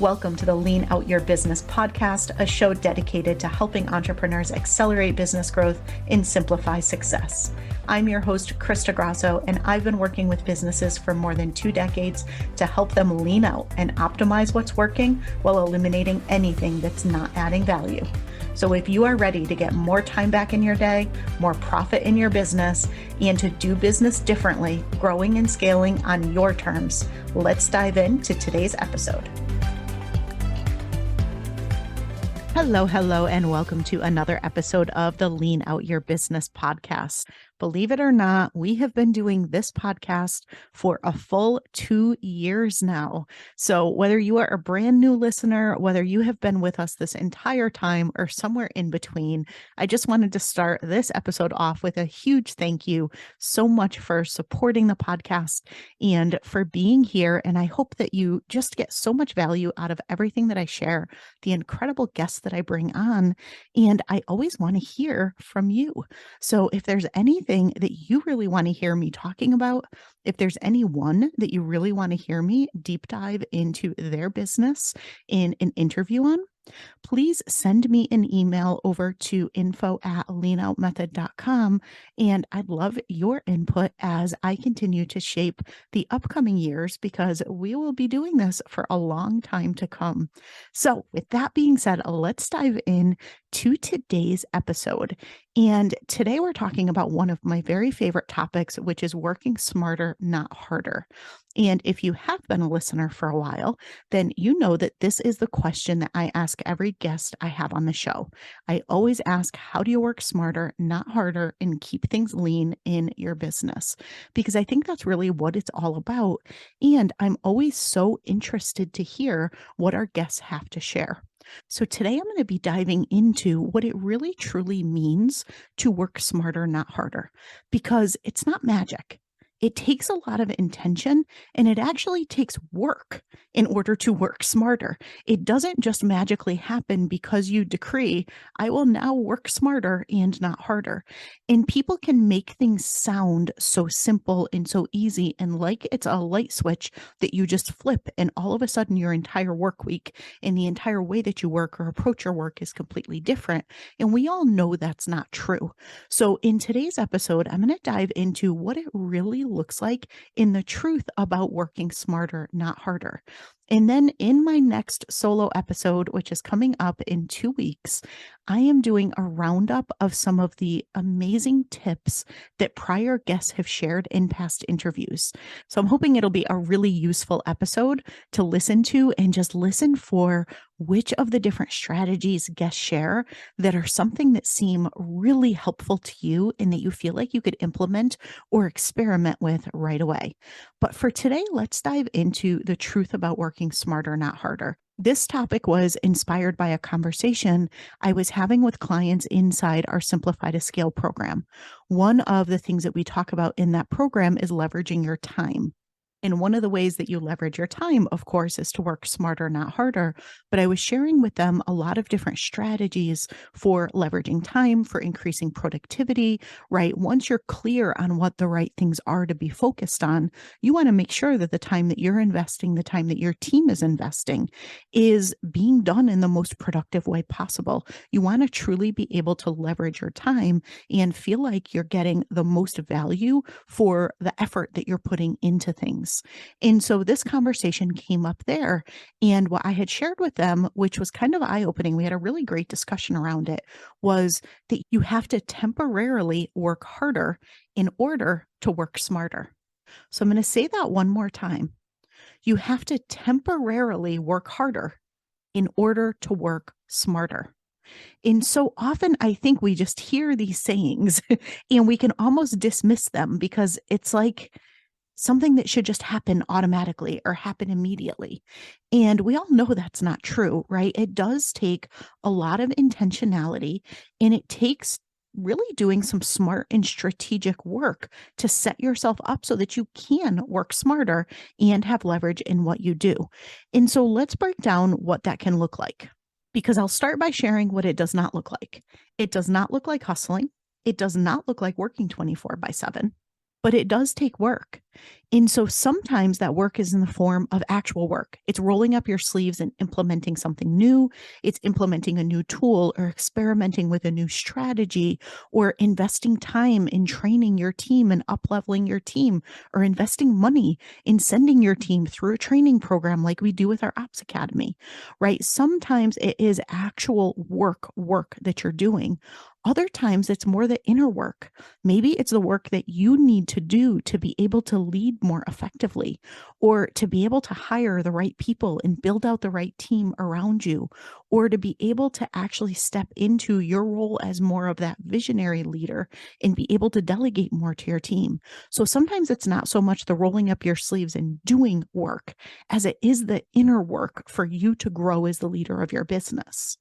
Welcome to the Lean Out Your Business podcast, a show dedicated to helping entrepreneurs accelerate business growth and simplify success. I'm your host, Krista Grasso, and I've been working with businesses for more than 2 decades to help them lean out and optimize what's working while eliminating anything that's not adding value. So if you are ready to get more time back in your day, more profit in your business, and to do business differently, growing and scaling on your terms, let's dive into today's episode. Hello, and welcome to another episode of the Lean Out Your Business podcast. Believe it or not, we have been doing this podcast for a full 2 years now. So whether you are a brand new listener, whether you have been with us this entire time or somewhere in between, I just wanted to start this episode off with a huge thank you so much for supporting the podcast and for being here. And I hope that you just get so much value out of everything that I share, the incredible guests that I bring on. And I always want to hear from you. So if there's anything that you really want to hear me talking about, if there's anyone that you really want to hear me deep dive into their business in an interview on, please send me an email over to info@leanoutmethod.com. And I'd love your input as I continue to shape the upcoming years, because we will be doing this for a long time to come. So with that being said, let's dive in to today's episode. And today we're talking about one of my very favorite topics, which is working smarter, not harder. And if you have been a listener for a while, then you know that this is the question that I ask every guest I have on the show. I always ask, how do you work smarter, not harder, and keep things lean in your business? Because I think that's really what it's all about. And I'm always so interested to hear what our guests have to share. So today I'm going to be diving into what it really truly means to work smarter, not harder, because it's not magic. It takes a lot of intention, and it actually takes work in order to work smarter. It doesn't just magically happen because you decree, I will now work smarter and not harder. And people can make things sound so simple and so easy, and like it's a light switch that you just flip, and all of a sudden your entire work week and the entire way that you work or approach your work is completely different. And we all know that's not true. So in today's episode, I'm going to dive into what it really looks like in the truth about working smarter, not harder. And then in my next solo episode, which is coming up in 2 weeks, I am doing a roundup of some of the amazing tips that prior guests have shared in past interviews. So I'm hoping it'll be a really useful episode to listen to, and just listen for which of the different strategies guests share that are something that seem really helpful to you and that you feel like you could implement or experiment with right away. But for today, let's dive into the truth about working smarter, not harder. This topic was inspired by a conversation I was having with clients inside our Simplify to Scale program. One of the things that we talk about in that program is leveraging your time. And one of the ways that you leverage your time, of course, is to work smarter, not harder. But I was sharing with them a lot of different strategies for leveraging time, for increasing productivity, right? Once you're clear on what the right things are to be focused on, you want to make sure that the time that you're investing, the time that your team is investing, is being done in the most productive way possible. You want to truly be able to leverage your time and feel like you're getting the most value for the effort that you're putting into things. And so this conversation came up there. And what I had shared with them, which was kind of eye-opening, we had a really great discussion around it, was that you have to temporarily work harder in order to work smarter. So I'm going to say that one more time. You have to temporarily work harder in order to work smarter. And so often I think we just hear these sayings and we can almost dismiss them because it's like something that should just happen automatically or happen immediately. And we all know that's not true, right? It does take a lot of intentionality, and it takes really doing some smart and strategic work to set yourself up so that you can work smarter and have leverage in what you do. And so let's break down what that can look like, because I'll start by sharing what it does not look like. It does not look like hustling. It does not look like working 24/7. But it does take work. And so sometimes that work is in the form of actual work. It's rolling up your sleeves and implementing something new. It's implementing a new tool or experimenting with a new strategy or investing time in training your team and up-leveling your team or investing money in sending your team through a training program like we do with our Ops Academy, right? Sometimes it is actual work that you're doing. Other times it's more the inner work. Maybe it's the work that you need to do to be able to lead more effectively or to be able to hire the right people and build out the right team around you, or to be able to actually step into your role as more of that visionary leader and be able to delegate more to your team. So sometimes it's not so much the rolling up your sleeves and doing work as it is the inner work for you to grow as the leader of your business.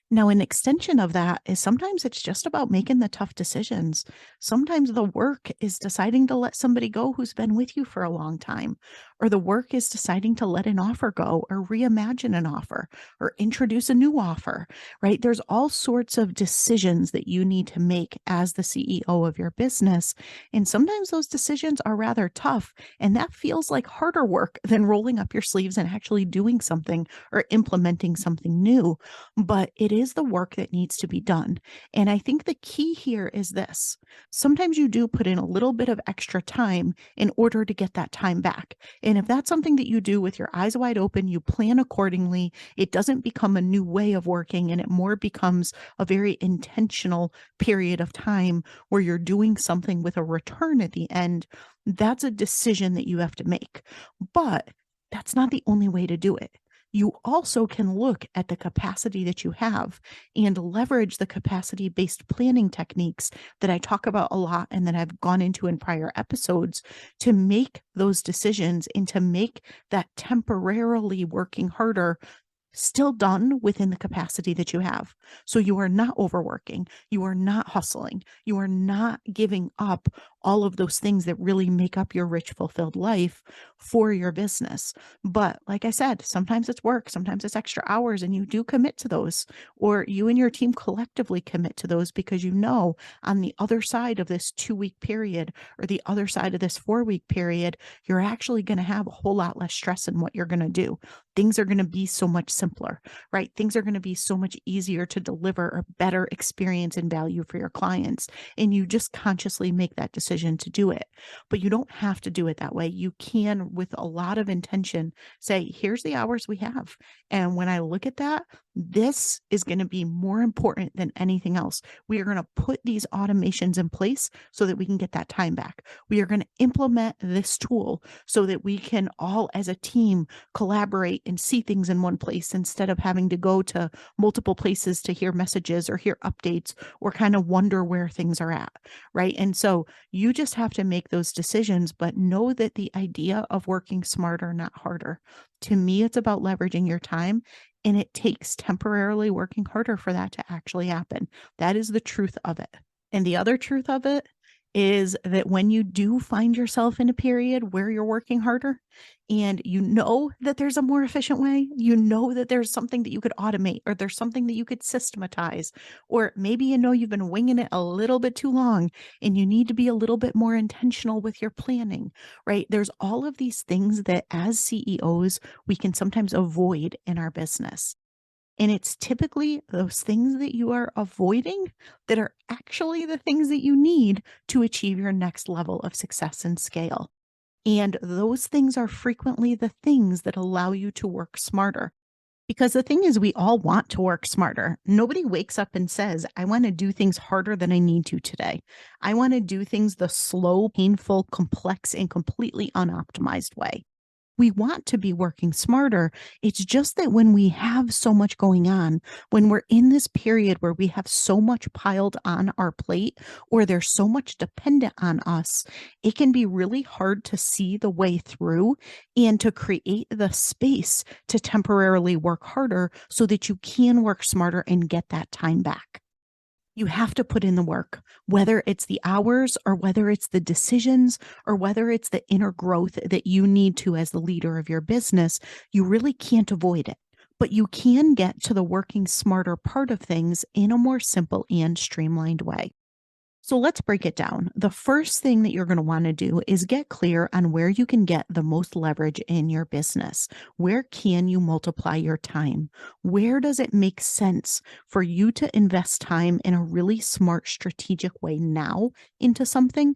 Now, an extension of that is sometimes it's just about making the tough decisions. Sometimes the work is deciding to let somebody go who's been with you for a long time, or the work is deciding to let an offer go, or reimagine an offer, or introduce a new offer, right? There's all sorts of decisions that you need to make as the CEO of your business. And sometimes those decisions are rather tough, and that feels like harder work than rolling up your sleeves and actually doing something or implementing something new, but it is the work that needs to be done. And I think the key here is this. Sometimes you do put in a little bit of extra time in order to get that time back. And if that's something that you do with your eyes wide open, you plan accordingly, it doesn't become a new way of working and it more becomes a very intentional period of time where you're doing something with a return at the end. That's a decision that you have to make. But that's not the only way to do it. You also can look at the capacity that you have and leverage the capacity based planning techniques that I talk about a lot and that I've gone into in prior episodes to make those decisions and to make that temporarily working harder still done within the capacity that you have. So you are not overworking, you are not hustling, you are not giving up all of those things that really make up your rich, fulfilled life for your business. But like I said, sometimes it's work, sometimes it's extra hours, and you do commit to those, or you and your team collectively commit to those because you know on the other side of this 2 week period or the other side of this 4 week period, you're actually going to have a whole lot less stress in what you're going to do. Things are going to be so much simpler, right? Things are going to be so much easier to deliver a better experience and value for your clients. And you just consciously make that decision to do it. But you don't have to do it that way. You can, with a lot of intention, say, here's the hours we have. And when I look at that, this is going to be more important than anything else. We are going to put these automations in place so that we can get that time back. We are going to implement this tool so that we can all as a team collaborate and see things in one place instead of having to go to multiple places to hear messages or hear updates or kind of wonder where things are at, right? And so you just have to make those decisions, but know that the idea of working smarter, not harder. To me, it's about leveraging your time, and it takes temporarily working harder for that to actually happen. That is the truth of it. And the other truth of it is that when you do find yourself in a period where you're working harder and you know that there's a more efficient way, you know that there's something that you could automate or there's something that you could systematize, or maybe you know you've been winging it a little bit too long and you need to be a little bit more intentional with your planning, right? There's all of these things that as CEOs, we can sometimes avoid in our business. And it's typically those things that you are avoiding that are actually the things that you need to achieve your next level of success and scale. And those things are frequently the things that allow you to work smarter. Because the thing is, we all want to work smarter. Nobody wakes up and says, I want to do things harder than I need to today. I want to do things the slow, painful, complex, and completely unoptimized way. We want to be working smarter. It's just that when we have so much going on, when we're in this period where we have so much piled on our plate, or there's so much dependent on us, it can be really hard to see the way through and to create the space to temporarily work harder so that you can work smarter and get that time back. You have to put in the work, whether it's the hours or whether it's the decisions or whether it's the inner growth that you need to as the leader of your business. You really can't avoid it, but you can get to the working smarter part of things in a more simple and streamlined way. So let's break it down. The first thing that you're going to want to do is get clear on where you can get the most leverage in your business. Where can you multiply your time? Where does it make sense for you to invest time in a really smart, strategic way now into something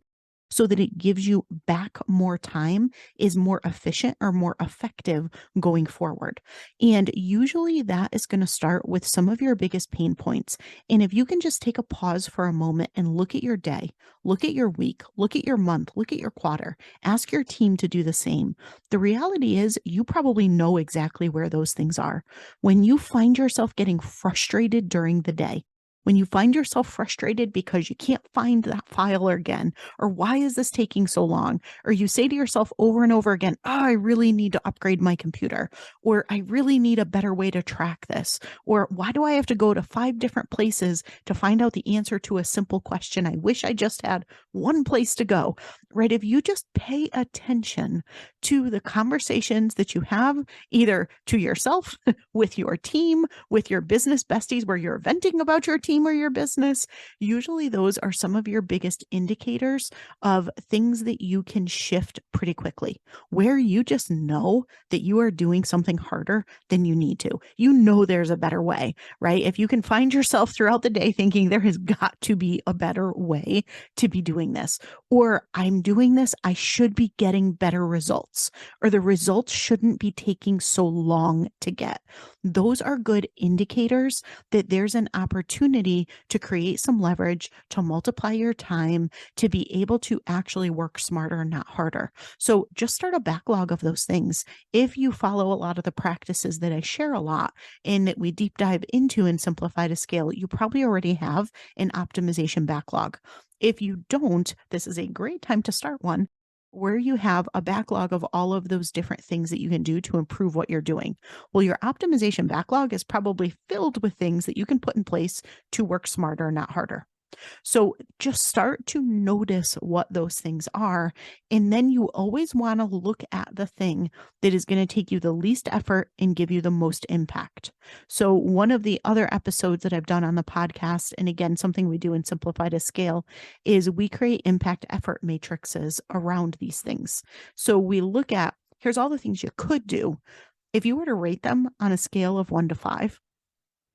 so that it gives you back more time, is more efficient or more effective going forward? And usually that is going to start with some of your biggest pain points. And if you can just take a pause for a moment and look at your day, look at your week, look at your month, look at your quarter, ask your team to do the same. The reality is, you probably know exactly where those things are. When you find yourself getting frustrated during the day, when you find yourself frustrated because you can't find that file again, or why is this taking so long? Or you say to yourself over and over again, oh, I really need to upgrade my computer, or I really need a better way to track this, or why do I have to go to 5 different places to find out the answer to a simple question? I wish I just had one place to go, right? If you just pay attention to the conversations that you have, either to yourself, with your team, with your business besties, where you're venting about your team or your business, usually those are some of your biggest indicators of things that you can shift pretty quickly, where you just know that you are doing something harder than you need to. You know there's a better way, right? If you can find yourself throughout the day thinking there has got to be a better way to be doing this, or I'm doing this, I should be getting better results, or the results shouldn't be taking so long to get. Those are good indicators that there's an opportunity to create some leverage, to multiply your time, to be able to actually work smarter, not harder. So just start a backlog of those things. If you follow a lot of the practices that I share a lot and that we deep dive into in Simplify to Scale, you probably already have an optimization backlog. If you don't, this is a great time to start one where you have a backlog of all of those different things that you can do to improve what you're doing. Well, your optimization backlog is probably filled with things that you can put in place to work smarter, not harder. So just start to notice what those things are. And then you always want to look at the thing that is going to take you the least effort and give you the most impact. So, one of the other episodes that I've done on the podcast, and again, something we do in Simplify to Scale, is we create impact effort matrices around these things. So, we look at here's all the things you could do. If you were to rate them on a scale of 1 to 5,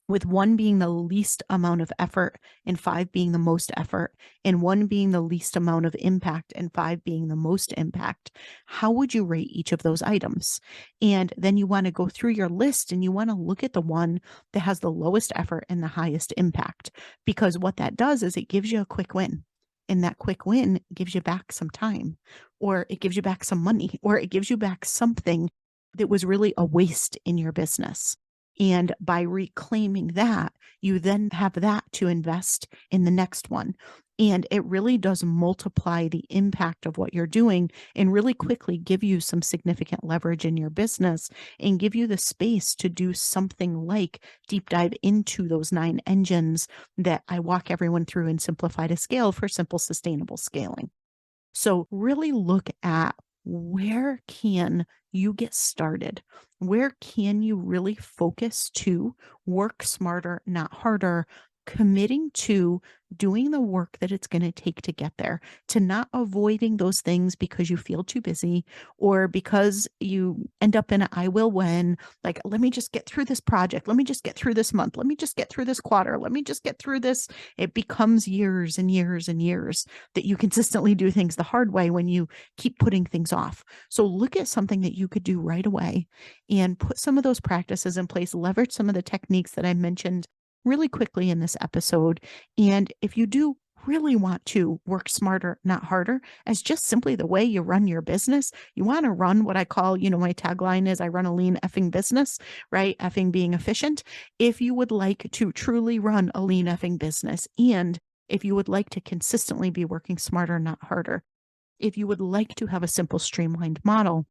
with 1 being the least amount of effort and 5 being the most effort, and 1 being the least amount of impact and 5 being the most impact, how would you rate each of those items? And then you want to go through your list and you want to look at the one that has the lowest effort and the highest impact, because what that does is it gives you a quick win. And that quick win gives you back some time, or it gives you back some money, or it gives you back something that was really a waste in your business. And by reclaiming that, you then have that to invest in the next one. And it really does multiply the impact of what you're doing and really quickly give you some significant leverage in your business and give you the space to do something like deep dive into those 9 engines that I walk everyone through and Simplify to Scale for simple, sustainable scaling. So really look at, where can you get started? Where can you really focus to work smarter, not harder, committing to doing the work that it's going to take to get there, to not avoiding those things because you feel too busy or because you end up in a I will when, like, let me just get through this project. Let me just get through this month. Let me just get through this quarter. Let me just get through this. It becomes years and years and years that you consistently do things the hard way when you keep putting things off. So look at something that you could do right away and put some of those practices in place, leverage some of the techniques that I mentioned really quickly in this episode. And if you do really want to work smarter, not harder, as just simply the way you run your business, you want to run what I call, my tagline is I run a lean effing business, right? Effing being efficient. If you would like to truly run a lean effing business, and if you would like to consistently be working smarter, not harder, if you would like to have a simple, streamlined model,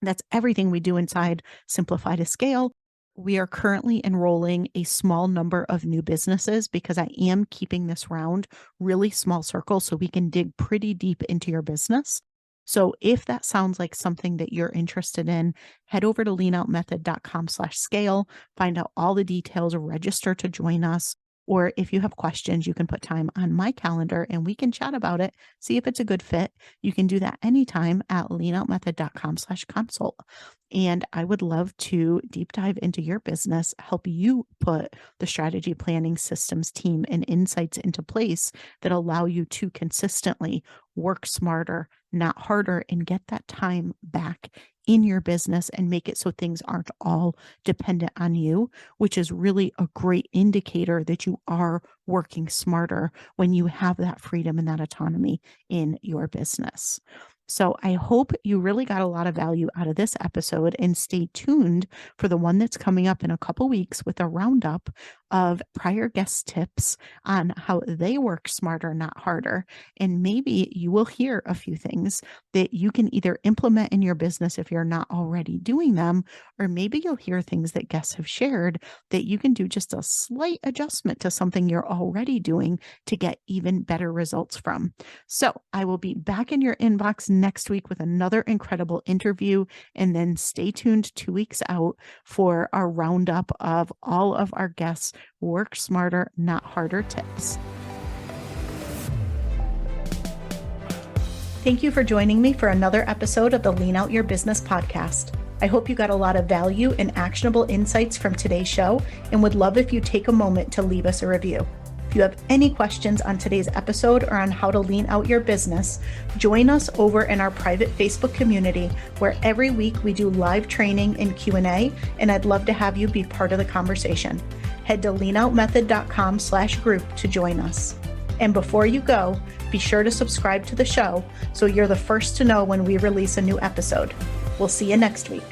that's everything we do inside Simplify to Scale. We are currently enrolling a small number of new businesses because I am keeping this round really small circle so we can dig pretty deep into your business. So if that sounds like something that you're interested in, head over to leanoutmethod.com/scale, find out all the details, register to join us. Or if you have questions, you can put time on my calendar and we can chat about it, see if it's a good fit. You can do that anytime at leanoutmethod.com/consult. And I would love to deep dive into your business, help you put the strategy, planning, systems, team, and insights into place that allow you to consistently work smarter, not harder, and get that time back in your business and make it so things aren't all dependent on you, which is really a great indicator that you are working smarter when you have that freedom and that autonomy in your business. So I hope you really got a lot of value out of this episode, and stay tuned for the one that's coming up in a couple weeks with a roundup of prior guest tips on how they work smarter, not harder. And maybe you will hear a few things that you can either implement in your business if you're not already doing them, or maybe you'll hear things that guests have shared that you can do just a slight adjustment to something you're already doing to get even better results from. So I will be back in your inbox next week with another incredible interview, and then stay tuned 2 weeks out for our roundup of all of our guests' work smarter, not harder tips. Thank you for joining me for another episode of the Lean Out Your Business podcast. I hope you got a lot of value and actionable insights from today's show, and would love if you take a moment to leave us a review. If you have any questions on today's episode or on how to lean out your business, join us over in our private Facebook community, where every week we do live training and Q&A, and I'd love to have you be part of the conversation. Head to leanoutmethod.com/group to join us. And before you go, be sure to subscribe to the show so you're the first to know when we release a new episode. We'll see you next week.